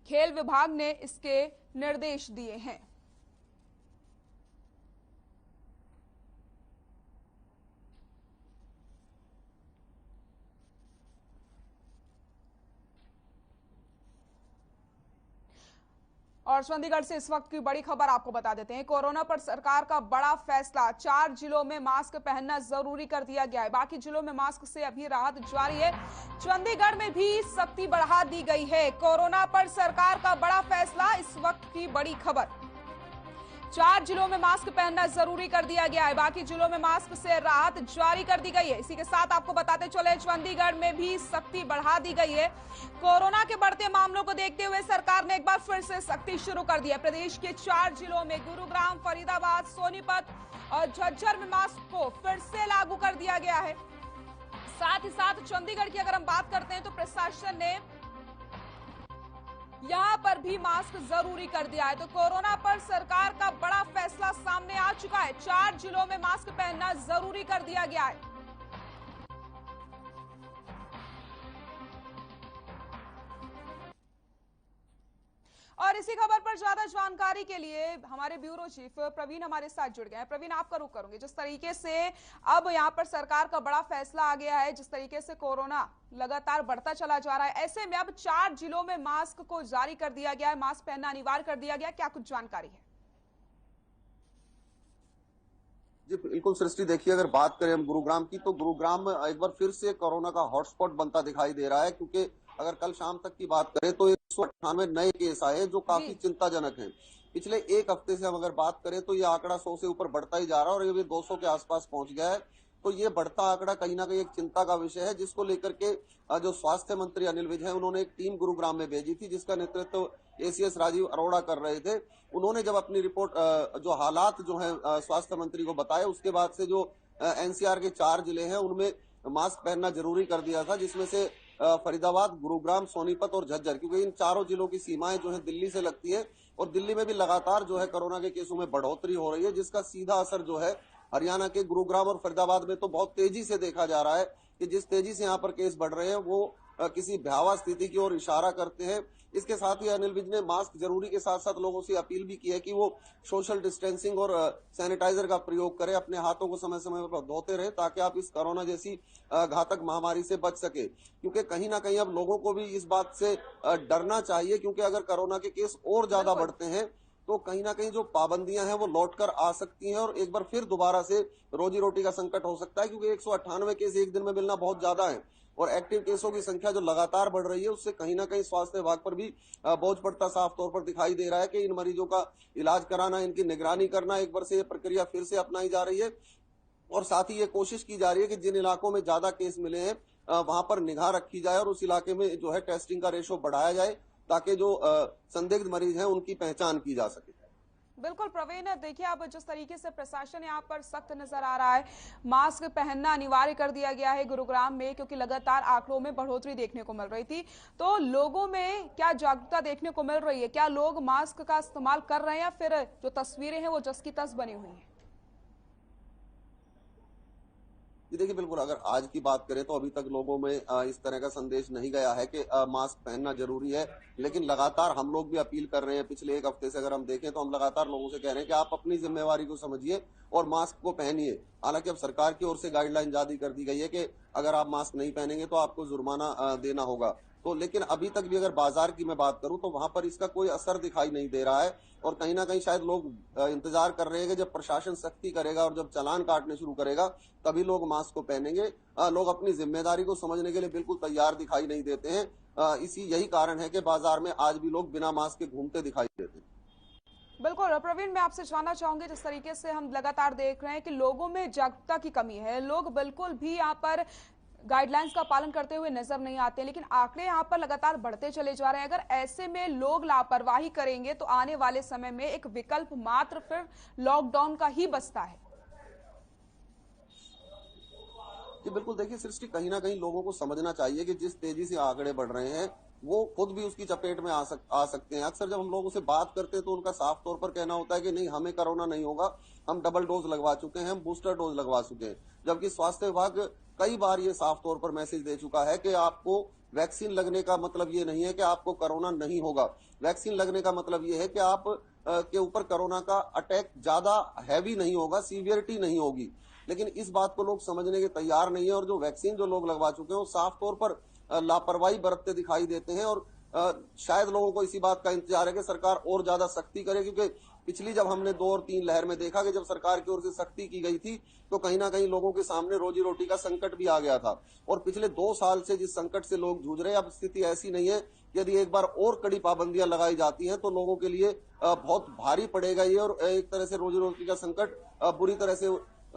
खेल विभाग ने इसके निर्देश दिए हैं। और चंडीगढ़ से इस वक्त की बड़ी खबर आपको बता देते हैं। कोरोना पर सरकार का बड़ा फैसला, 4 जिलों में मास्क पहनना जरूरी कर दिया गया है। बाकी जिलों में मास्क से अभी राहत जारी है। चंडीगढ़ में भी सख्ती बढ़ा दी गई है। कोरोना पर सरकार का बड़ा फैसला, इस वक्त की बड़ी खबर। 4 जिलों में मास्क पहनना जरूरी कर दिया गया है। बाकी जिलों में मास्क से राहत जारी कर दी गई है। इसी के साथ आपको बताते चले, चंडीगढ़ में भी सख्ती बढ़ा दी गई है। कोरोना के बढ़ते मामलों को देखते हुए सरकार ने एक बार फिर से सख्ती शुरू कर दी है। प्रदेश के 4 जिलों में गुरुग्राम, फरीदाबाद, सोनीपत और झज्जर में मास्क को फिर से लागू कर दिया गया है। साथ ही साथ चंडीगढ़ की अगर हम बात करते हैं तो प्रशासन ने यहां पर भी मास्क जरूरी कर दिया है। तो कोरोना पर सरकार का बड़ा फैसला सामने आ चुका है। 4 जिलों में मास्क पहनना जरूरी कर दिया गया है। और इसी खबर पर ज्यादा जानकारी के लिए हमारे ब्यूरो चीफ प्रवीण हमारे साथ जुड़ गए हैं। प्रवीण, आपका रुख करूंगी। जिस तरीके से अब यहां पर सरकार का बड़ा फैसला आ गया है, जिस तरीके से कोरोना लगातार बढ़ता चला जा रहा है, ऐसे में अब 4 जिलों में मास्क को जारी कर दिया गया है, मास्क पहनना अनिवार्य कर दिया गया। क्या कुछ जानकारी है? जी बिल्कुल सृष्टि, देखिए अगर बात करें हम गुरुग्राम की, तो गुरुग्राम एक बार फिर से कोरोना का हॉटस्पॉट बनता दिखाई दे रहा है। क्योंकि अगर कल शाम तक की बात करें तो 198 नए केस आए, जो काफी चिंताजनक हैं। पिछले एक हफ्ते से हम अगर बात करें तो ये आंकड़ा 100 से ऊपर बढ़ता ही जा रहा है और ये 200 के आसपास पहुंच गया है। तो ये बढ़ता आंकड़ा कहीं ना कहीं एक चिंता का विषय है, जिसको लेकर के जो स्वास्थ्य मंत्री अनिल विज हैं, उन्होंने एक टीम गुरुग्राम में भेजी थी, जिसका नेतृत्व एसीएस राजीव अरोड़ा कर रहे थे। उन्होंने जब अपनी रिपोर्ट जो हालात जो है स्वास्थ्य मंत्री को बताए, उसके बाद से जो एनसीआर के 4 जिले हैं उनमें मास्क पहनना जरूरी कर दिया था, जिसमें से फरीदाबाद, गुरुग्राम, सोनीपत और झज्जर। क्योंकि इन चारों जिलों की सीमाएं जो है दिल्ली से लगती है और दिल्ली में भी लगातार जो है कोरोना के केसों में बढ़ोतरी हो रही है, जिसका सीधा असर जो है हरियाणा के गुरुग्राम और फरीदाबाद में तो बहुत तेजी से देखा जा रहा है कि जिस तेजी से यहाँ पर केस बढ़ रहे हैं वो किसी भयावह स्थिति की ओर इशारा करते हैं। इसके साथ ही अनिल विज ने मास्क जरूरी के साथ साथ लोगों से अपील भी की है कि वो सोशल डिस्टेंसिंग और सैनिटाइजर का प्रयोग करें, अपने हाथों को समय समय पर धोते रहे, ताकि आप इस कोरोना जैसी घातक महामारी से बच सके। क्योंकि कहीं ना कहीं अब लोगों को भी इस बात से डरना चाहिए, क्योंकि अगर कोरोना के केस और ज्यादा बढ़ते हैं तो कहीं ना कहीं जो पाबंदियां हैं वो लौटकर आ सकती हैं और एक बार फिर दोबारा से रोजी रोटी का संकट हो सकता है। क्योंकि 198 केस एक दिन में मिलना बहुत ज्यादा है और एक्टिव केसों की संख्या जो लगातार बढ़ रही है, उससे कहीं ना कहीं स्वास्थ्य विभाग पर भी बोझ पड़ता साफ तौर पर दिखाई दे रहा है कि इन मरीजों का इलाज कराना, इनकी निगरानी करना, एक बार से ये प्रक्रिया फिर से अपनाई जा रही है। और साथ ही ये कोशिश की जा रही है कि जिन इलाकों में ज्यादा केस मिले हैं वहां पर निगाह रखी जाए और उस इलाके में जो है टेस्टिंग का रेशो बढ़ाया जाए, ताकि जो संदिग्ध मरीज हैं उनकी पहचान की जा सके। बिल्कुल प्रवीण, देखिए अब जिस तरीके से प्रशासन यहाँ पर सख्त नजर आ रहा है, मास्क पहनना अनिवार्य कर दिया गया है गुरुग्राम में, क्योंकि लगातार आंकड़ों में बढ़ोतरी देखने को मिल रही थी। तो लोगों में क्या जागरूकता देखने को मिल रही है? क्या लोग मास्क का इस्तेमाल कर रहे हैं या फिर जो तस्वीरें हैं वो जस की तस बनी हुई हैं? जी देखिए, बिल्कुल अगर आज की बात करें तो अभी तक लोगों में इस तरह का संदेश नहीं गया है कि मास्क पहनना जरूरी है। लेकिन लगातार हम लोग भी अपील कर रहे हैं। पिछले एक हफ्ते से अगर हम देखें तो हम लगातार लोगों से कह रहे हैं कि आप अपनी जिम्मेवारी को समझिए और मास्क को पहनिए। हालांकि अब सरकार की ओर से गाइडलाइन जारी कर दी गई है कि अगर आप मास्क नहीं पहनेंगे तो आपको जुर्माना देना होगा। तो लेकिन अभी तक भी अगर बाजार की मैं बात करूं तो वहां पर इसका कोई असर दिखाई नहीं दे रहा है और कहीं ना कहीं शायद लोग इंतजार कर रहे हैं कि जब प्रशासन सख्ती करेगा और जब चालान काटने शुरू करेगा तभी लोग मास्क को पहनेंगे। लोग अपनी जिम्मेदारी को समझने के लिए बिल्कुल तैयार दिखाई नहीं देते हैं। यही कारण है कि बाजार में आज भी लोग बिना मास्क के घूमते दिखाई देते हैं। बिल्कुल प्रवीण, मैं आपसे जानना चाहूंगी, जिस तरीके से हम लगातार देख रहे हैं कि लोगों में जागरूकता की कमी है, लोग बिल्कुल भी यहाँ पर गाइडलाइंस का पालन करते हुए नजर नहीं आते, लेकिन आंकड़े यहाँ पर लगातार बढ़ते चले जा रहे हैं। अगर ऐसे में लोग लापरवाही करेंगे तो आने वाले समय में एक विकल्प मात्र फिर लॉकडाउन का ही बचता है। जी बिल्कुल, देखिए सृष्टि, कहीं ना कहीं लोगों को समझना चाहिए कि जिस तेजी से आंकड़े बढ़ रहे हैं वो खुद भी उसकी चपेट में आ सकते हैं। अक्सर जब हम लोगों से बात करते हैं तो उनका साफ तौर पर कहना होता है कि नहीं, हमें कोरोना नहीं होगा, हम डबल डोज लगवा चुके हैं, हम बूस्टर डोज लगवा चुके हैं। जबकि स्वास्थ्य विभाग कई बार ये साफ तौर पर मैसेज दे चुका है कि आपको वैक्सीन लगने का मतलब ये नहीं है कि आपको कोरोना नहीं होगा। वैक्सीन लगने का मतलब ये है कि आप के ऊपर कोरोना का अटैक ज्यादा हैवी नहीं होगा, सीवियरिटी नहीं होगी। लेकिन इस बात को लोग समझने के तैयार नहीं है, और जो वैक्सीन जो लोग लगवा चुके हैं वो साफ तौर पर लापरवाही बरतते दिखाई देते हैं। और शायद लोगों को इसी बात का इंतजार है कि सरकार और ज्यादा सख्ती करे, क्योंकि पिछली जब हमने 2 और 3 लहर में देखा कि जब सरकार की ओर से सख्ती की गई थी तो कहीं ना कहीं लोगों के सामने रोजी रोटी का संकट भी आ गया था। और पिछले 2 साल से जिस संकट से लोग जूझ रहे हैं, अब स्थिति ऐसी नहीं है। यदि एक बार और कड़ी पाबंदियां लगाई जाती हैं तो लोगों के लिए बहुत भारी पड़ेगा ये, और एक तरह से रोजी रोटी का संकट बुरी तरह से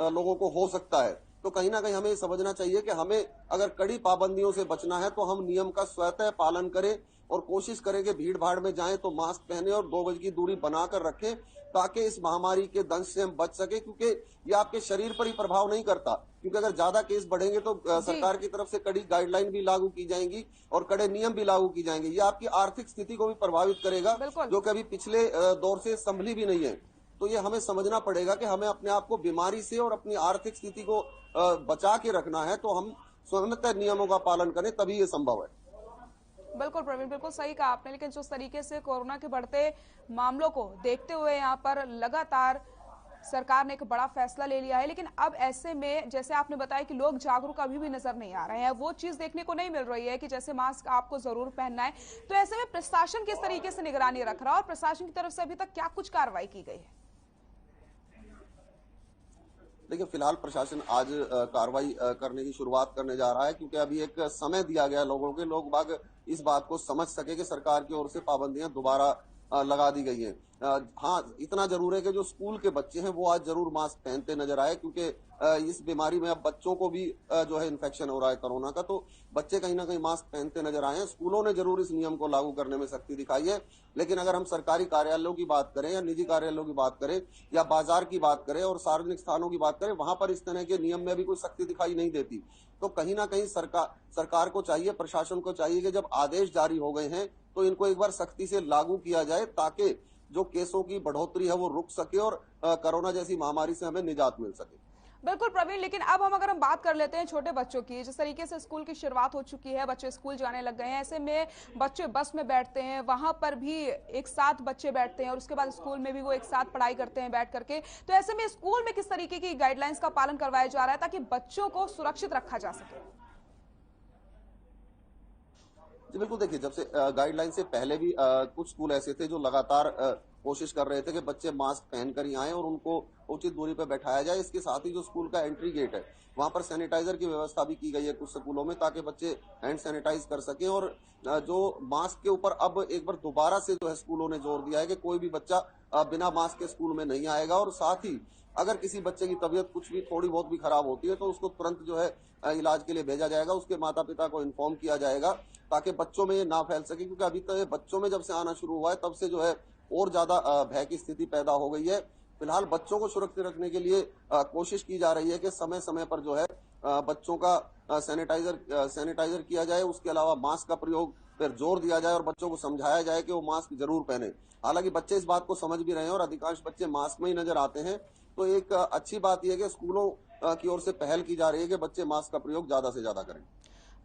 लोगों को हो सकता है। तो कहीं ना कहीं हमें समझना चाहिए कि हमें अगर कड़ी पाबंदियों से बचना है तो हम नियम का स्वतः पालन करें और कोशिश करें कि भीड़ भाड़ में जाएं तो मास्क पहने और 2 गज की दूरी बनाकर रखें, ताकि इस महामारी के दंश से हम बच सके। क्योंकि ये आपके शरीर पर ही प्रभाव नहीं करता, क्योंकि अगर ज्यादा केस बढ़ेंगे तो सरकार की तरफ से कड़ी गाइडलाइन भी लागू की जाएंगी और कड़े नियम भी लागू की जाएंगे। ये आपकी आर्थिक स्थिति को भी प्रभावित करेगा, जो कि अभी पिछले दौर से संभली भी नहीं है। तो ये हमें समझना पड़ेगा कि हमें अपने आप को बीमारी से और अपनी आर्थिक स्थिति को बचा के रखना है। तो हम स्वतः नियमों का पालन करें, तभी ये संभव है। बिल्कुल प्रवीण, बिल्कुल सही कहा आपने। लेकिन जिस तरीके से कोरोना के बढ़ते मामलों को देखते हुए यहाँ पर लगातार सरकार ने एक बड़ा फैसला ले लिया है, लेकिन अब ऐसे में जैसे आपने बताया कि लोग जागरूक अभी भी नजर नहीं आ रहे हैं, वो चीज देखने को नहीं मिल रही है कि जैसे मास्क आपको जरूर पहनना है। तो ऐसे में प्रशासन किस तरीके से निगरानी रख रहा है और प्रशासन की तरफ से अभी तक क्या कुछ कार्रवाई की गई है? देखिए, फिलहाल प्रशासन आज कार्रवाई करने की शुरुआत करने जा रहा है, क्योंकि अभी एक समय दिया गया लोगों के, लोग बाग इस बात को समझ सके कि सरकार की ओर से पाबंदियां दोबारा लगा दी गई हैं। हाँ, इतना जरूर है कि जो स्कूल के बच्चे हैं वो आज जरूर मास्क पहनते नजर आए, क्योंकि इस बीमारी में अब बच्चों को भी जो है इन्फेक्शन हो रहा है कोरोना का, तो बच्चे कहीं ना कहीं मास्क पहनते नजर आए हैं। स्कूलों ने जरूर इस नियम को लागू करने में सख्ती दिखाई है, लेकिन अगर हम सरकारी कार्यालयों की बात करें या निजी कार्यालयों की बात करें या बाजार की बात करें और सार्वजनिक स्थानों की बात करें, वहां पर इस तरह के नियम में भी कोई सख्ती दिखाई नहीं देती। तो कहीं ना कहीं सरकार को चाहिए, प्रशासन को चाहिए कि जब आदेश जारी हो गए हैं तो इनको एक बार सख्ती से लागू किया जाए, ताकि जो केसों की बढ़ोतरी है वो रुक सके और कोरोना जैसी महामारी से हमें निजात मिल सके। बिल्कुल प्रवीण, लेकिन अब अगर हम बात कर लेते हैं छोटे बच्चों की, जिस तरीके से स्कूल की शुरुआत हो चुकी है, बच्चे स्कूल जाने लग गए हैं, ऐसे में बच्चे बस में बैठते हैं, वहां पर भी एक साथ बच्चे बैठते हैं और उसके बाद स्कूल में भी वो एक साथ पढ़ाई करते हैं बैठ करके। तो ऐसे में स्कूल में किस तरीके की गाइडलाइंस का पालन करवाया जा रहा है ताकि बच्चों को सुरक्षित रखा जा सके? जी बिल्कुल, देखिए, जब से गाइडलाइन से पहले भी कुछ स्कूल ऐसे थे जो लगातार कोशिश कर रहे थे कि बच्चे मास्क पहनकर ही आएं और उनको उचित दूरी पर बैठाया जाए। इसके साथ ही जो स्कूल का एंट्री गेट है वहां पर सैनिटाइजर की व्यवस्था भी की गई है कुछ स्कूलों में, ताकि बच्चे हैंड सैनिटाइज कर सकें। और जो मास्क के ऊपर अब एक बार दोबारा से जो है स्कूलों ने जोर दिया है कि कोई भी बच्चा बिना मास्क के स्कूल में नहीं आएगा। और साथ ही अगर किसी बच्चे की तबीयत कुछ भी थोड़ी बहुत भी खराब होती है तो उसको तुरंत जो है इलाज के लिए भेजा जाएगा, उसके माता पिता को इन्फॉर्म किया जाएगा, ताकि बच्चों में ये ना फैल सके। क्योंकि अभी तो बच्चों में जब से आना शुरू हुआ है तब से जो है और ज्यादा भय की स्थिति पैदा हो गई है। फिलहाल बच्चों को सुरक्षित रखने के लिए कोशिश की जा रही है कि समय समय पर जो है बच्चों का सैनिटाइजर किया जाए। उसके अलावा मास्क का प्रयोग पर जोर दिया जाए और बच्चों को समझाया जाए कि वो मास्क जरूर पहने। हालांकि बच्चे इस बात को समझ भी रहे हैं और अधिकांश बच्चे मास्क में ही नजर आते हैं। तो एक अच्छी बात यह है कि स्कूलों की ओर से पहल की जा रही है कि बच्चे मास्क का प्रयोग ज्यादा से ज्यादा करें।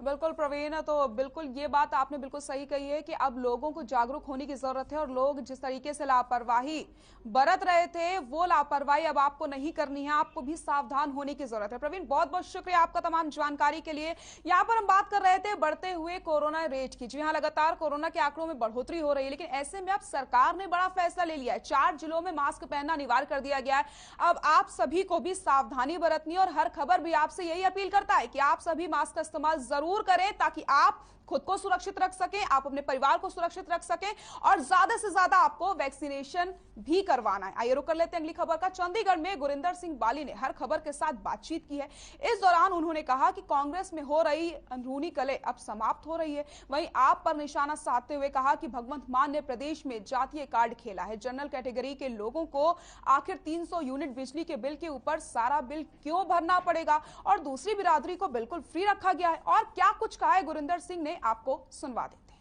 बिल्कुल प्रवीण, तो बिल्कुल ये बात आपने बिल्कुल सही कही है कि अब लोगों को जागरूक होने की जरूरत है और लोग जिस तरीके से लापरवाही बरत रहे थे वो लापरवाही अब आपको नहीं करनी है, आपको भी सावधान होने की जरूरत है। प्रवीण, बहुत बहुत शुक्रिया आपका तमाम जानकारी के लिए। यहाँ पर हम बात कर रहे थे बढ़ते हुए कोरोना रेट की। जी हाँ, लगातार कोरोना के आंकड़ों में बढ़ोतरी हो रही है, लेकिन ऐसे में अब सरकार ने बड़ा फैसला ले लिया है। 4 जिलों में मास्क पहनना अनिवार्य कर दिया गया है। अब आप सभी को भी सावधानी बरतनी और हर खबर भी आपसे यही अपील करता है कि आप सभी मास्क का इस्तेमाल जरूर करें, ताकि आप खुद को सुरक्षित रख सकें, आप अपने परिवार को सुरक्षित रख सकें और ज्यादा से ज्यादा आपको वैक्सीनेशन भी करवाना है। आइए रुक कर लेते हैं अगली खबर का। चंडीगढ़ में गुरिंदर सिंह बाली ने हर खबर के साथ बातचीत की है। इस दौरान उन्होंने कहा कि कांग्रेस में हो रही अंदरूनी कलह अब समाप्त हो रही है। वहीं आप पर निशाना साधते हुए कहा कि भगवंत मान ने प्रदेश में जातीय कार्ड खेला है। जनरल कैटेगरी के लोगों को आखिर 300 यूनिट बिजली के बिल के ऊपर सारा बिल क्यों भरना पड़ेगा और दूसरी बिरादरी को बिल्कुल फ्री रखा गया है। और क्या कुछ कहा है गुरिंदर सिंह ने, आपको सुनवा देते हैं।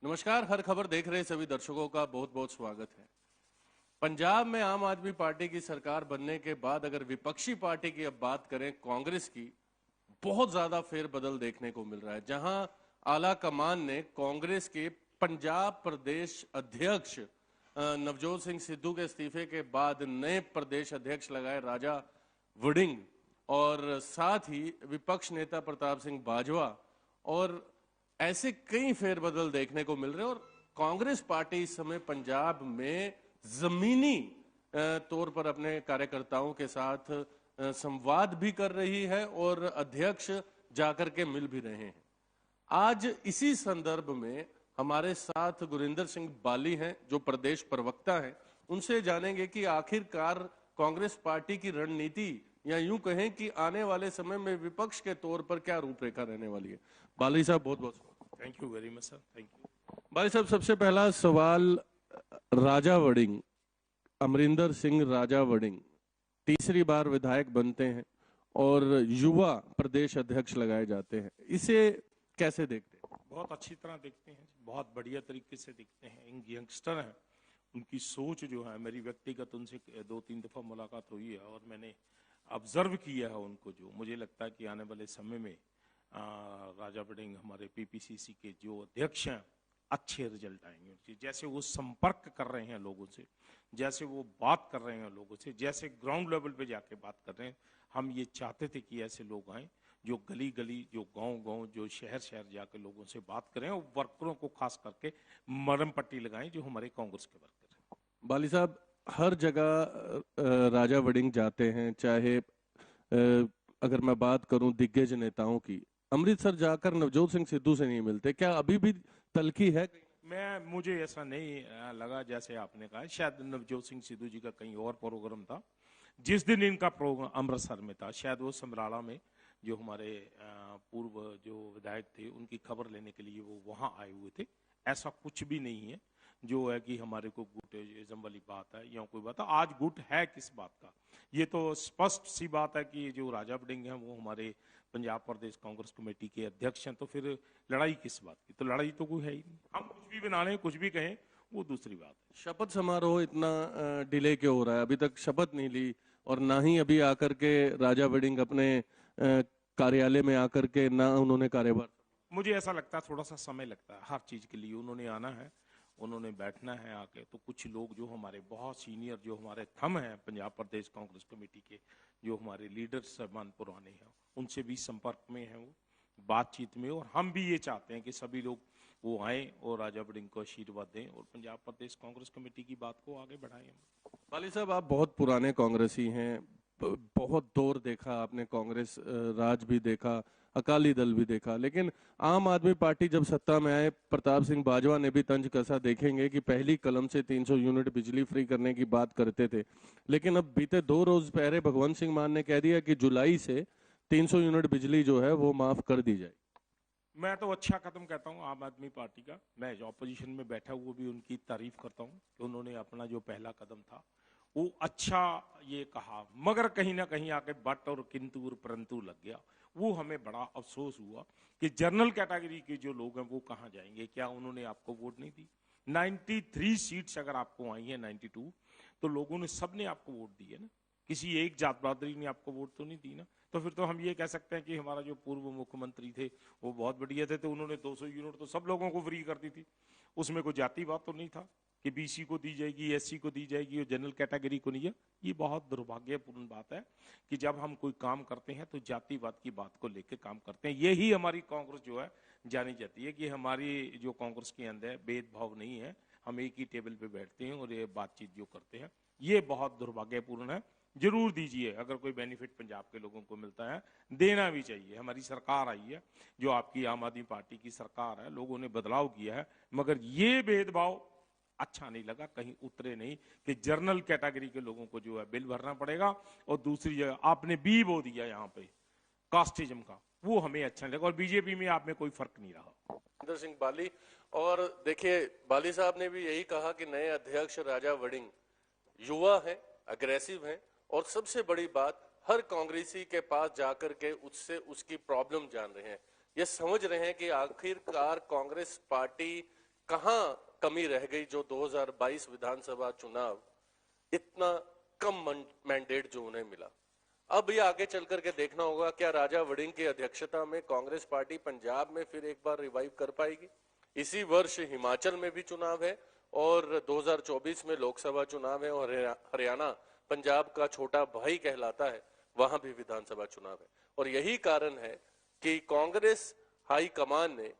नमस्कार, हर खबर देख रहे सभी दर्शकों का बहुत बहुत स्वागत है। पंजाब में आम आदमी पार्टी की सरकार बनने के बाद अगर विपक्षी पार्टी की अब बात करें, कांग्रेस की, बहुत ज्यादा फेरबदल देखने को मिल रहा है। जहां आला कमान ने कांग्रेस के पंजाब प्रदेश अध्यक्ष नवजोत सिंह सिद्धू के इस्तीफे के बाद नए प्रदेश अध्यक्ष लगाए राजा वड़िंग, और साथ ही विपक्ष नेता प्रताप सिंह बाजवा, और ऐसे कई फेरबदल देखने को मिल रहे हैं। और कांग्रेस पार्टी इस समय पंजाब में जमीनी तौर पर अपने कार्यकर्ताओं के साथ संवाद भी कर रही है और अध्यक्ष जाकर के मिल भी रहे हैं। आज इसी संदर्भ में हमारे साथ गुरिंदर सिंह बाली हैं, जो प्रदेश प्रवक्ता हैं। उनसे जानेंगे कि आखिरकार कांग्रेस पार्टी की रणनीति, या यूं कहें कि आने वाले समय में विपक्ष के तौर पर क्या रूपरेखा रहने वाली है। बाली साहब, बहुत बहुत thank you very much sir, thank you. Bali साहब, सबसे पहला सवाल, राजा वड़िंग, अमरिंदर सिंह राजा वड़िंग तीसरी बार विधायक बनते हैं और युवा प्रदेश अध्यक्ष लगाए जाते हैं, इसे कैसे देखते हैं? बहुत अच्छी तरह देखते हैं, बहुत बढ़िया तरीके से देखते हैं। यंगस्टर हैं, उनकी सोच जो है, मेरी व्यक्तिगत उनसे 2-3 दफा मुलाकात हुई है और मैंने ऑब्जर्व किया है उनको। जो मुझे लगता है कि आने वाले समय में राजा वड़िंग हमारे पीपीसीसी के जो अध्यक्ष हैं, अच्छे रिजल्ट आएंगे। जैसे वो संपर्क कर रहे हैं लोगों से, जैसे वो बात कर रहे हैं लोगों से, जैसे ग्राउंड लेवल पे जाके बात कर रहे हैं। हम ये चाहते थे कि ऐसे लोग आए जो गली गली, जो गांव-गांव, जो शहर शहर जाके लोगों से बात करें और वर्करों को खास करके मरहम पट्टी लगाएं, जो हमारे कांग्रेस के वर्कर हैं। बाली साहब, हर जगह राजा वड़िंग जाते हैं, चाहे अगर मैं बात करूं दिग्गज नेताओं की, अमृतसर जाकर नवजोत सिंह सिद्धू से नहीं मिलते, क्या अभी भी तलखी है? मुझे ऐसा नहीं लगा जैसे आपने कहा। शायद नवजोत सिंह सिद्धू जी का कहीं और प्रोग्राम था। जिस दिन इनका प्रोग्राम अमृतसर में था, शायद वो समराला में जो हमारे पूर्व जो विधायक थे, उनकी खबर लेने के लिए वो वहां आए हुए थे। ऐसा कुछ भी नहीं है जो है कि हमारे को गुटिज्म वाली बात है या कोई बात है। आज गुट है किस बात का? ये तो स्पष्ट सी बात है कि जो राजा वड़िंग हैं वो हमारे पंजाब प्रदेश कांग्रेस कमेटी के अध्यक्ष हैं। तो फिर लड़ाई किस बात की? तो लड़ाई तो कोई है ही नहीं। हम कुछ भी बना लें, कुछ भी कहें, वो दूसरी बात है। शपथ समारोह इतना डिले क्यों हो रहा है? अभी तक शपथ नहीं ली, और ना ही अभी आकर के राजा वड़िंग अपने कार्यालय में आकर के ना उन्होंने कार्यभार। मुझे ऐसा लगता है थोड़ा सा समय लगता है हर चीज के लिए। उन्होंने आना है, उन्होंने बैठना है आके। तो कुछ लोग जो हमारे बहुत सीनियर, जो हमारे थंब हैं पंजाब प्रदेश कांग्रेस कमेटी के, जो हमारे लीडर्स साहबान पुराने हैं, उनसे भी संपर्क में हैं, वो बातचीत में। और हम भी ये चाहते हैं कि सभी लोग वो आए और राजा वड़िंग को आशीर्वाद दें और पंजाब प्रदेश कांग्रेस कमेटी की बात को आगे बढ़ाएं। बाली साहब, आप बहुत पुराने कांग्रेसी हैं, बहुत दौर देखा आपने, कांग्रेस राज भी देखा, अकाली दल भी देखा, लेकिन आम आदमी पार्टी जब सत्ता में आए, प्रताप सिंह बाजवा ने भी तंज कसा। देखेंगे कि पहली कलम से 300 यूनिट बिजली फ्री करने की बात करते थे, लेकिन अब बीते 2 रोज पहले भगवंत सिंह मान ने कह दिया कि जुलाई से 300 यूनिट बिजली जो है वो माफ कर दी जाए। मैं तो अच्छा कदम कहता हूँ आम आदमी पार्टी का। मैं जो ऑपोजिशन में बैठा हुआ भी उनकी तारीफ करता हूँ कि उन्होंने अपना जो पहला कदम था वो अच्छा ये कहा, मगर कहीं ना कहीं आके बट और किंतु और परंतु लग गया। वो हमें बड़ा अफसोस हुआ कि जनरल कैटेगरी के जो लोग हैं वो कहाँ जाएंगे। क्या उन्होंने आपको वोट नहीं दी? 93 सीट्स अगर आपको आई है, 92, तो लोगों ने, सबने आपको वोट दी है ना। किसी एक जात बरादरी ने आपको वोट तो नहीं दी ना। तो फिर तो हम ये कह सकते हैं कि हमारा जो पूर्व मुख्यमंत्री थे वो बहुत बढ़िया थे, तो उन्होंने 200 यूनिट तो सब लोगों को फ्री कर दी थी। उसमें कोई जाति बात तो नहीं था कि बीसी को दी जाएगी, एससी को दी जाएगी और जनरल कैटेगरी को नहीं है। ये बहुत दुर्भाग्यपूर्ण बात है कि जब हम कोई काम करते हैं तो जातिवाद की बात को लेकर काम करते हैं। यही हमारी कांग्रेस जो है जानी जाती है कि हमारी जो कांग्रेस के अंदर भेदभाव नहीं है, हम एक ही टेबल पे बैठते हैं और ये बातचीत जो करते हैं, ये बहुत दुर्भाग्यपूर्ण है। जरूर दीजिए, अगर कोई बेनिफिट पंजाब के लोगों को मिलता है देना भी चाहिए। हमारी सरकार आई है, जो आपकी आम आदमी पार्टी की सरकार है, लोगों ने बदलाव किया है, मगर ये भेदभाव अच्छा नहीं लगा, कहीं उतरे नहीं कि जनरल कैटेगरी के लोगों को जो है बिल भरना पड़ेगा। और दूसरी जगह आपने बी बो दिया यहाँ पे कास्टिज्म का, वो हमें अच्छा नहीं लगा। और बीजेपी में आप में कोई फर्क नहीं रहा। गुरिंदर सिंह बाली, और देखिए बाली साहब ने भी यही कहा कि नए अध्यक्ष राजा वड़िंग युवा हैं, अग्रेसिव हैं, और सबसे बड़ी बात, हर कांग्रेसी के पास जाकर के उससे उसकी प्रॉब्लम जान रहे हैं, ये समझ रहे हैं कि आखिरकार कांग्रेस पार्टी कहां कमी रह गई जो 2022 विधानसभा चुनाव इतना कम मैंडेट जो उन्हें मिला। अब ये आगे चल करके देखना होगा क्या राजा वड़िंग की अध्यक्षता में कांग्रेस पार्टी पंजाब में फिर एक बार रिवाइव कर पाएगी। इसी वर्ष हिमाचल में भी चुनाव है और 2024 में लोकसभा चुनाव है और हरियाणा पंजाब का छोटा भाई कहलाता है, वहां भी विधानसभा चुनाव है। और यही कारण है कि कांग्रेस हाई कमान ने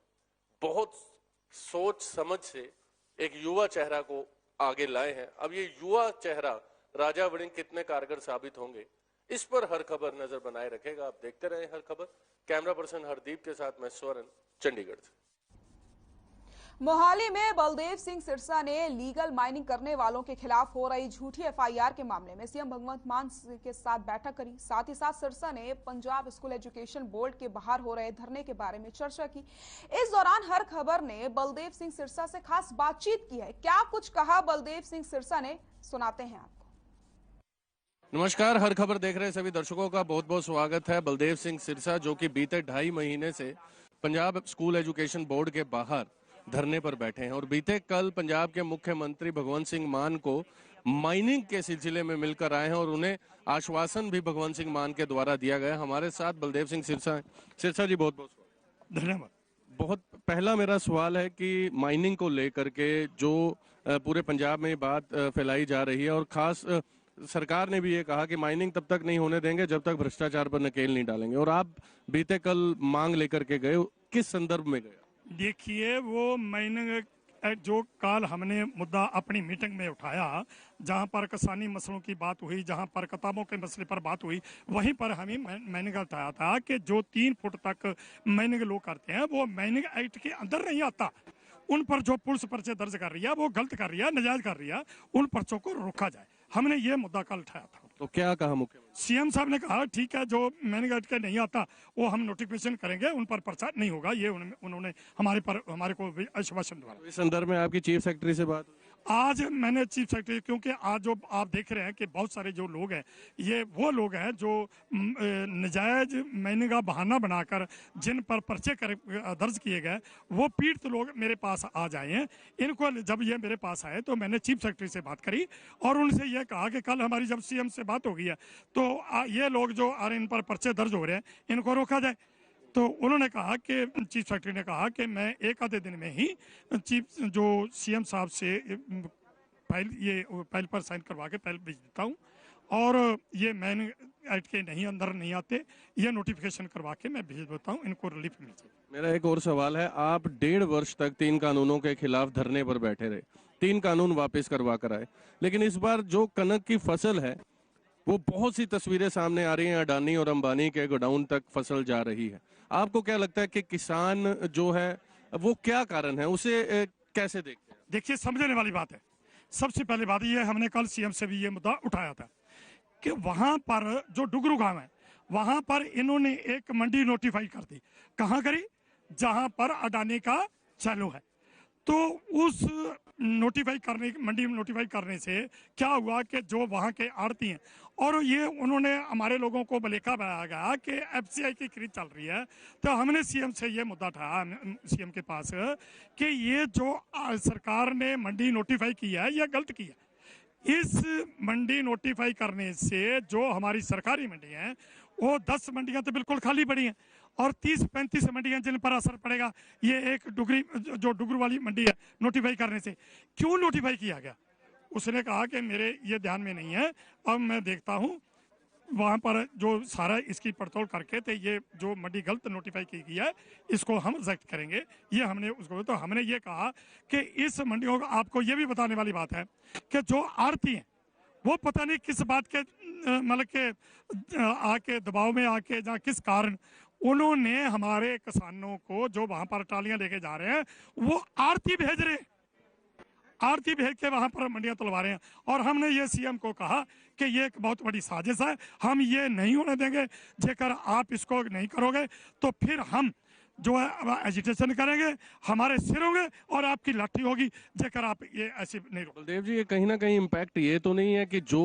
बहुत सोच समझ से एक युवा चेहरा को आगे लाए हैं। अब ये युवा चेहरा राजा वड़िंग कितने कारगर साबित होंगे, इस पर हर खबर नजर बनाए रखेगा। आप देखते रहें हर खबर। कैमरा पर्सन हरदीप के साथ मैं स्वर्ण, चंडीगढ़ से। मोहाली में बलदेव सिंह सिरसा ने लीगल माइनिंग करने वालों के खिलाफ हो रही झूठी एफआईआर के मामले में सीएम भगवंत मान के साथ बैठक करी। साथ ही साथ सिरसा ने पंजाब स्कूल एजुकेशन बोर्ड के बाहर हो रहे धरने के बारे में चर्चा की। इस दौरान हर खबर ने बलदेव सिंह सिरसा से खास बातचीत की है। क्या कुछ कहा बलदेव सिंह सिरसा ने, सुनाते हैं आपको। नमस्कार, हर खबर देख रहे सभी दर्शकों का बहुत बहुत स्वागत है। बलदेव सिंह सिरसा जो कि बीते 2.5 महीने से पंजाब स्कूल एजुकेशन बोर्ड के बाहर धरने पर बैठे हैं और बीते कल पंजाब के मुख्यमंत्री भगवंत सिंह मान को माइनिंग के सिलसिले में मिलकर आए हैं और उन्हें आश्वासन भी भगवंत सिंह मान के द्वारा दिया गया। हमारे साथ बलदेव सिंह सिरसा हैं। सिरसा जी बहुत बहुत धन्यवाद। बहुत पहला मेरा सवाल है कि माइनिंग को लेकर के जो पूरे पंजाब में बात फैलाई जा रही है और खास सरकार ने भी ये कहा कि माइनिंग तब तक नहीं होने देंगे जब तक भ्रष्टाचार पर नकेल नहीं डालेंगे, और आप बीते कल मांग लेकर के गए, किस संदर्भ में गए? देखिए, वो माइनिंग जो कल हमने मुद्दा अपनी मीटिंग में उठाया, जहां पर किसानी मसलों की बात हुई, जहां पर किताबों के मसले पर बात हुई, वहीं पर हमें माइनिंग उठाया था कि जो 3 फुट तक माइनिंग लोग करते हैं वो माइनिंग एक्ट के अंदर नहीं आता। उन पर जो पुलिस पर्चे दर्ज कर रही है, वो गलत कर रही है, नाजायज कर रही है, उन पर्चों को रोका जाए। हमने ये मुद्दा कल उठाया था। तो क्या कहा मुख्यमंत्री? सीएम साहब ने कहा ठीक है, जो माइनिंग एक्ट का नहीं आता वो हम नोटिफिकेशन करेंगे, उन पर पर्चा नहीं होगा। ये उन्होंने हमारे को आश्वासन दिया। इस संदर्भ में आपकी चीफ सेक्रेटरी से बात? आज मैंने चीफ सेक्रेटरी, क्योंकि आज जो आप देख रहे हैं कि बहुत सारे जो लोग हैं, ये वो लोग हैं जो नजायज माइनिंग का बहाना बनाकर जिन पर पर्चे दर्ज किए गए, वो पीड़ित लोग मेरे पास आ जाए हैं। इनको जब ये मेरे पास आए तो मैंने चीफ सेक्रेटरी से बात करी और उनसे ये कहा कि कल हमारी जब सीएम से बात हो गई है तो ये लोग जो इन पर पर्चे दर्ज हो रहे हैं, इनको रोका जाए। तो उन्होंने कहा कि चीफ सेक्रेटरी ने कहा कि मैं एक आधे दिन में ही चीफ जो सीएम साहब से फाइल पर साइन करवा के फाइल भेज देता हूं, और ये माइनिंग एक्ट के अंदर नहीं आते, ये नोटिफिकेशन करवा के मैं भेज देता हूं, इनको रिलीफ मिल जाए। मेरा एक और सवाल है, आप 1.5 वर्ष तक 3 कानूनों के खिलाफ धरने पर बैठे रहे, 3 कानून वापस करवा कर आए, लेकिन इस बार जो कनक की फसल है वो बहुत सी तस्वीरें सामने आ रही हैं, अडानी और अंबानी के गोडाउन तक फसल जा रही है। आपको क्या लगता है कि किसान जो है वो क्या कारण है, उसे कैसे देखते हैं? देखिए, समझने वाली बात है। सबसे पहली बात ये, हमने कल सीएम से भी ये मुद्दा उठाया था कि वहां पर जो डुगरू गांव है, वहां पर इन्होंने एक मंडी नोटिफाई कर दी। कहां करी? जहां पर अडानी का चालू है। तो उस मंडी नोटिफाई करने से क्या हुआ कि जो वहां के आड़ती हैं, और ये उन्होंने हमारे लोगों को बलेका बनाया गया कि एफसीआई की खरीद चल रही है। तो हमने सीएम से ये मुद्दा उठाया, सीएम के पास, कि ये जो सरकार ने मंडी नोटिफाई की है, ये गलत की है। इस मंडी नोटिफाई करने से जो हमारी सरकारी मंडी है, वो 10 मंडियां तो बिल्कुल खाली पड़ी हैं और 30-35 मंडियां जिन पर असर पड़ेगा। ये एक डुगरू वाली मंडी है, नोटिफाई करने से क्यों नोटिफाई किया गया? उसने कहा कि मेरे ये ध्यान में नहीं है, अब मैं देखता हूं। वहां पर जो सारा इसकी पड़ताल करके थे, ये जो मंडी गलत नोटिफाई की गई है, इसको हम रिजेक्ट करेंगे। ये हमने उसको, तो हमने ये कहा कि इस मंडियों को, आपको ये भी बताने वाली बात है कि जो आड़ती हैं वो पता नहीं किस बात के मतलब के आके दबाव में आके, जहाँ किस कारण उन्होंने हमारे किसानों को जो वहां पर ट्रालियां लेके जा रहे हैं, वो आड़ती भेज रहे हैं, आड़ती भेज के वहां पर मंडियां तुलवा रहे हैं। और हमने ये सीएम को कहा कि ये एक बहुत बड़ी साजिश है, हम ये नहीं होने देंगे। जेकर आप इसको नहीं करोगे तो फिर हम जो है एजिटेशन करेंगे, हमारे सिर होंगे और आपकी लाठी होगी, जेकर आप ये ऐसे नहीं रोक। बलदेव जी, ये कहीं ना कहीं इम्पैक्ट ये तो नहीं है कि जो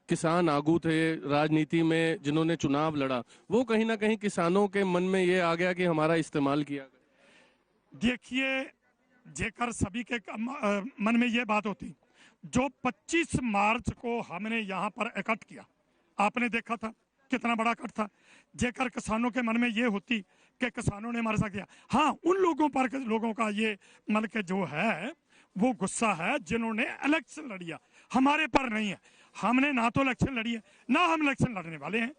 किसान आगू थे राजनीति में, जिन्होंने चुनाव लड़ा, वो कहीं ना कहीं किसानों के मन में ये आ गया कि हमारा इस्तेमाल किया गया? देखिए, जेकर सभी के मन में ये बात होती, जो 25 मार्च को हमने यहाँ पर इकट्ठ किया, आपने देखा था कितना बड़ा इकट्ठ था। जेकर किसानों के मन में ये होती कि किसानों ने हमारे साथ किया, हाँ, उन लोगों का ये मन के जो है वो गुस्सा है जिन्होंने इलेक्शन लड़िया, हमारे पर नहीं है। हमने ना तो इलेक्शन लड़ी है, ना हम इलेक्शन लड़ने वाले हैं,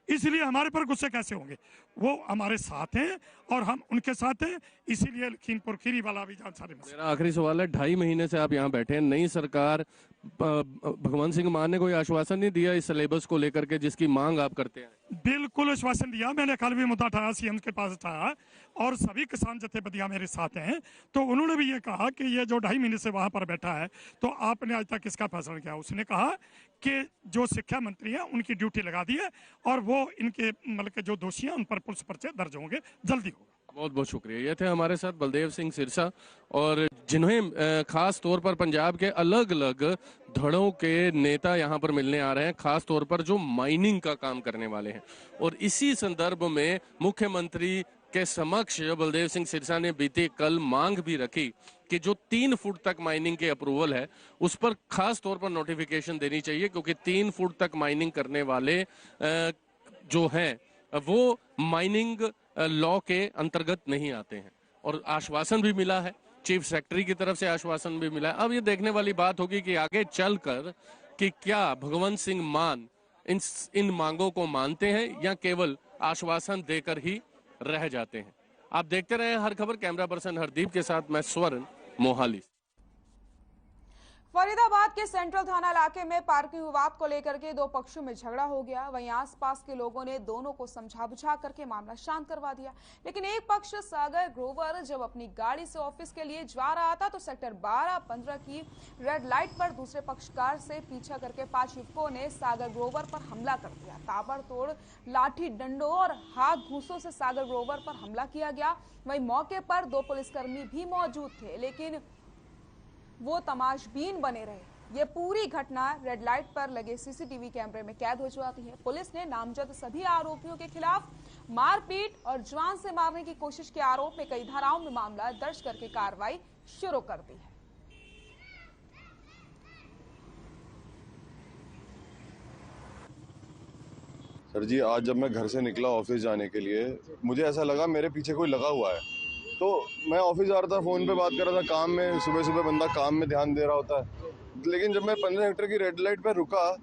इसलिए हमारे पर गुस्से कैसे होंगे। वो हमारे साथ हैं और हम उनके साथ हैं, इसीलिए लखीमपुर खीरी वाला भी जान सारे। मेरा आखिरी सवाल है, 2.5 महीने से आप यहाँ बैठे हैं, नई सरकार भगवंत सिंह मान ने कोई आश्वासन नहीं दिया इस सिलेबस को लेकर के जिसकी मांग आप करते हैं? बिल्कुल आश्वासन दिया, मैंने कल भी मुद्दा उठाया, सीएम के पास उठाया और सभी किसान जथेबंदियां मेरे साथ हैं, तो उन्होंने भी ये कहा कि ये जो 2.5 महीने से वहां पर बैठा है तो आपने आज तक इसका फैसला किया। उसने कहा कि जो शिक्षा मंत्री हैं उनकी ड्यूटी लगा दी है और वो इनके मतलब के जो दोषी हैं उन पर पुलिस पर्चे दर्ज होंगे, जल्दी होगा। बहुत बहुत शुक्रिया। ये थे हमारे साथ बलदेव सिंह सिरसा, और जिन्हें खास तौर पर पंजाब के अलग अलग धड़ों के नेता यहाँ पर मिलने आ रहे हैं, खास तौर पर जो माइनिंग का काम करने वाले हैं। और इसी संदर्भ में मुख्यमंत्री के समक्ष बलदेव सिंह सिरसा ने बीते कल मांग भी रखी कि जो 3 फुट तक माइनिंग के अप्रूवल है उस पर खास तौर पर नोटिफिकेशन देनी चाहिए, क्योंकि 3 फुट तक माइनिंग करने वाले जो हैं वो माइनिंग लॉ के अंतर्गत नहीं आते हैं। और आश्वासन भी मिला है, चीफ सेक्रेटरी की तरफ से आश्वासन भी मिला है। अब ये देखने वाली बात होगी कि आगे चलकर कि क्या भगवंत सिंह मान इन मांगों को मानते हैं या केवल आश्वासन देकर ही रह जाते हैं। आप देखते रहे हर खबर। कैमरा पर्सन हरदीप के साथ मैं स्वर्ण, मोहाली। फरीदाबाद के सेंट्रल थाना इलाके में पार्किंग विवाद को लेकर के 2 पक्षों में झगड़ा हो गया। वहीं आसपास के लोगों ने दोनों को समझा बुझा करके मामला शांत करवा दिया, लेकिन एक पक्ष सागर ग्रोवर जब अपनी गाड़ी से ऑफिस के लिए जा रहा था तो सेक्टर 12-15 की रेड लाइट पर दूसरे पक्षकार से पीछा करके 5 युवकों ने सागर ग्रोवर पर हमला कर दिया। ताबड़तोड़ लाठी डंडों और हाथ घूसों से सागर ग्रोवर पर हमला किया गया। वहीं मौके पर 2 पुलिसकर्मी भी मौजूद थे, लेकिन वो तमाशबीन बने रहे। ये पूरी घटना रेड लाइट पर लगे सीसीटीवी कैमरे में कैद हो जाती है। पुलिस ने नामजद सभी आरोपियों के खिलाफ मारपीट और जान से मारने की कोशिश के आरोप में कई धाराओं में मामला दर्ज करके कार्रवाई शुरू कर दी है। सर जी, आज जब मैं घर से निकला ऑफिस जाने के लिए, मुझे ऐसा लगा मेरे पीछे कोई लगा हुआ है। तो मैं ऑफिस जा रहा था, फ़ोन पे बात कर रहा था, काम में सुबह सुबह बंदा काम में ध्यान दे रहा होता है। लेकिन जब मैं 15 सेक्टर की रेड लाइट पे रुका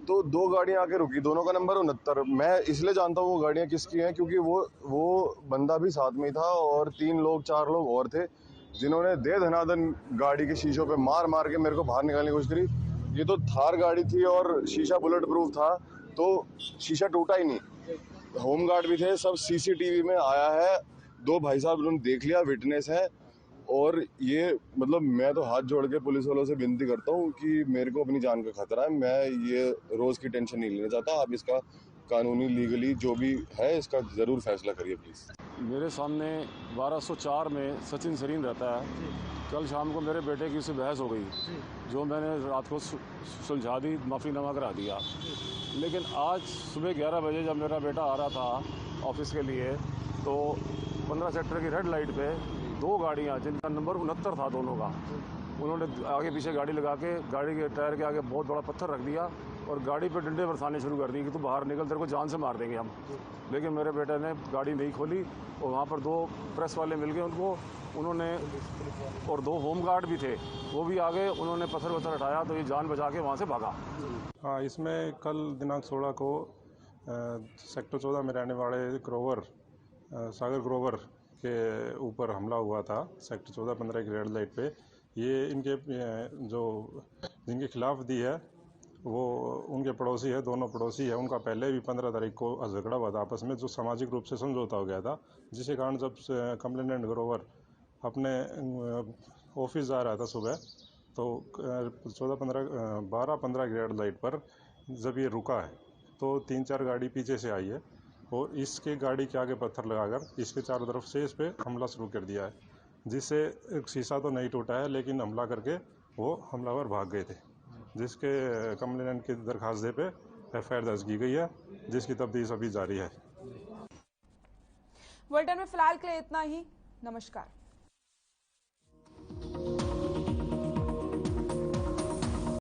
तो 2 गाड़ियाँ आके रुकी, दोनों का नंबर 69। मैं इसलिए जानता हूँ वो गाड़ियाँ किसकी हैं क्योंकि वो बंदा भी साथ में ही था और 4 लोग और थे जिन्होंने दे धनाधन गाड़ी के शीशों पे मार मार के मेरे को बाहर निकालने की कोशिश करी। ये तो थार गाड़ी थी और शीशा बुलेट प्रूफ था, तो शीशा टूटा ही नहीं। होमगार्ड भी थे, सब सीसीटीवी में आया है। 2 भाई साहब उन्होंने देख लिया, विटनेस है। और ये मतलब मैं तो हाथ जोड़ के पुलिस वालों से विनती करता हूँ कि मेरे को अपनी जान का खतरा है, मैं ये रोज की टेंशन नहीं लेना चाहता। आप इसका कानूनी लीगली जो भी है इसका जरूर फैसला करिए प्लीज। मेरे सामने 1204 में सचिन सरीन रहता है। कल शाम को मेरे बेटे की उससे बहस हो गई, जो मैंने रात को सुलझा दी, माफ़ीनामा करा दिया। लेकिन आज सुबह 11 बजे जब मेरा बेटा आ रहा था ऑफिस के लिए तो 15 सेक्टर की रेड लाइट पे 2 गाड़ियाँ जिनका नंबर 69 था दोनों का, उन्होंने आगे पीछे गाड़ी लगा के गाड़ी के टायर के आगे बहुत बड़ा पत्थर रख दिया और गाड़ी पे डंडे बरसाने शुरू कर दिए कि तू बाहर निकल, तेरे को जान से मार देंगे हम। लेकिन मेरे बेटे ने गाड़ी नहीं खोली और वहाँ पर 2 प्रेस वाले मिल गए उन्होंने और 2 होमगार्ड भी थे, वो भी आ गए, उन्होंने पत्थर हटाया तो ये जान बचा के वहाँ से भागा। हाँ, इसमें कल दिनांक 16 को सेक्टर 14 में रहने वाले सागर ग्रोवर के ऊपर हमला हुआ था सेक्टर 14-15 की रेड लाइट पे। ये इनके जिनके खिलाफ दी है वो उनके पड़ोसी है, दोनों पड़ोसी है। उनका पहले भी 15 तारीख को झगड़ा हुआ था आपस में, जो सामाजिक रूप से समझौता हो गया था, जिसके कारण जब कंप्लेनेंट ग्रोवर अपने ऑफिस जा रहा था सुबह तो 12-15 की रेड लाइट पर जब ये रुका है तो 3-4 गाड़ी पीछे से आई है और इसके गाड़ी के आगे पत्थर लगाकर इसके चारों तरफ से इस पे हमला शुरू कर दिया है, जिससे शीशा तो नहीं टूटा है लेकिन हमला करके वो हमलावर भाग गए थे, जिसके कंप्लेनेंट की दरखास्त पे FIR दर्ज की गई है, जिसकी तफ्तीश अभी जारी है। बुलेटिन में फिलहाल के लिए इतना ही। नमस्कार।